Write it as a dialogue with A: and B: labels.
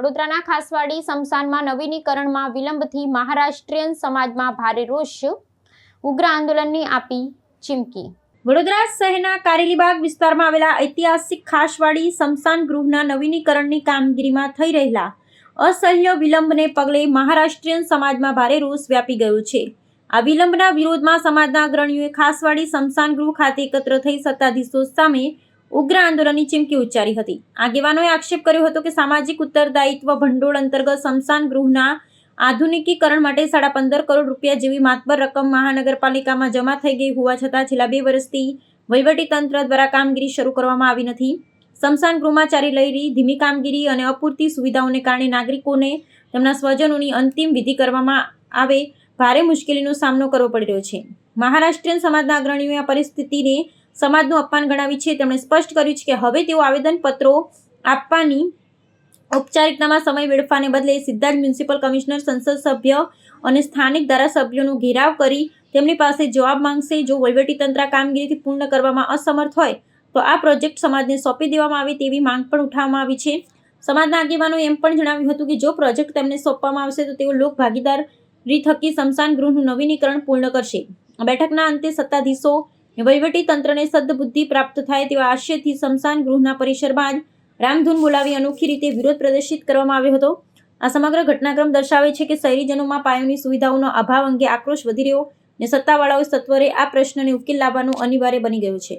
A: વડોદરાના ખાસવાડી સ્મશાનમાં નવીનીકરણમાં વિલંબથી મહારાષ્ટ્રીયન સમાજમાં ભારે રોષ, ઉગ્ર આંદોલનની આપી ચીમકી। વડોદરા શહેરના કારેલીબાગ વિસ્તારમાં આવેલા ઐતિહાસિક ખાસવાડી સ્મશાન ગૃહના નવીનીકરણની કામગીરીમાં થઈ રહેલા અસહ્ય વિલંબને પગલે મહારાષ્ટ્રીયન સમાજમાં ભારે રોષ વ્યાપી ગયો છે। આ વિલંબના વિરોધમાં સમાજના અગ્રણીઓએ ખાસવાડી સ્મશાન ગૃહ ખાતે એકત્ર થઈ સત્તાધીશો સામે ઉગ્ર આંદોલનની ચીમકી ઉચ્ચારી હતી। આગેવાનોએ આક્ષેપ કર્યો હતો કે સામાજિક ઉત્તરદાયિત્વ ભંડોળ અંતર્ગત સ્મશાન ગૃહના આધુનિકીકરણ માટે 15.5 કરોડ રૂપિયા જેવી માતબર રકમ મહાનગરપાલિકામાં જમા થઈ ગઈ હોવા છતાં છેલ્લા 2 વર્ષથી વહીવટીતંત્ર દ્વારા કામગીરી શરૂ કરવામાં આવી નથી। સ્મશાન ગૃહમાં ચાલી રહેલી ધીમી કામગીરી અને અપૂરતી સુવિધાઓને કારણે નાગરિકોને તેમના સ્વજનોની અંતિમ વિધિ કરવામાં આવે ભારે મુશ્કેલીનો સામનો કરવો પડી રહ્યો છે। મહારાષ્ટ્રીયન સમાજના અગ્રણીઓએ આ પરિસ્થિતિને સમાજનું અપમાન ગણાવી છે। તેમણે સ્પષ્ટ કર્યું છે કે હવે તેઓ આવેદનપત્રો આપવાની ઔપચારિકતામાં સમય વેડફાને બદલે સીધા જ મ્યુનિસિપલ કમિશનર, સંસદ સભ્ય અને સ્થાનિક ધારાસભ્યોનો ઘેરાવ કરી તેમની પાસે જવાબ માંગશે। જો વહીવટીતંત્ર આ કામગીરીથી પૂર્ણ કરવામાં અસમર્થ હોય તો આ પ્રોજેક્ટ સમાજને સોંપી દેવામાં આવે તેવી માંગ પણ ઉઠાવવામાં આવી છે। સમાજના આગેવાનોએ એમ પણ જણાવ્યું હતું કે જો પ્રોજેક્ટ તેમને સોંપવામાં આવશે તો તેઓ લોક ભાગીદારી થકી સ્મશાન ગૃહનું નવીનીકરણ પૂર્ણ કરશે। આ બેઠકના અંતે સત્તાધીશો વહીવટીતંત્રને સદ્બુદ્ધિ પ્રાપ્ત થાય તેવા આશયથી સ્મશાન ગૃહના પરિસર બહાર રામધૂન બોલાવી અનોખી રીતે વિરોધ પ્રદર્શિત કરવામાં આવ્યો હતો। આ સમગ્ર ઘટનાક્રમ દર્શાવે છે કે શહેરીજનોમાં પાયાની સુવિધાઓનો અભાવ અંગે આક્રોશ વધી રહ્યો અને સત્તાવાળાઓએ સત્વરે આ પ્રશ્નને ઉકેલ લાવવાનું અનિવાર્ય બની ગયું છે।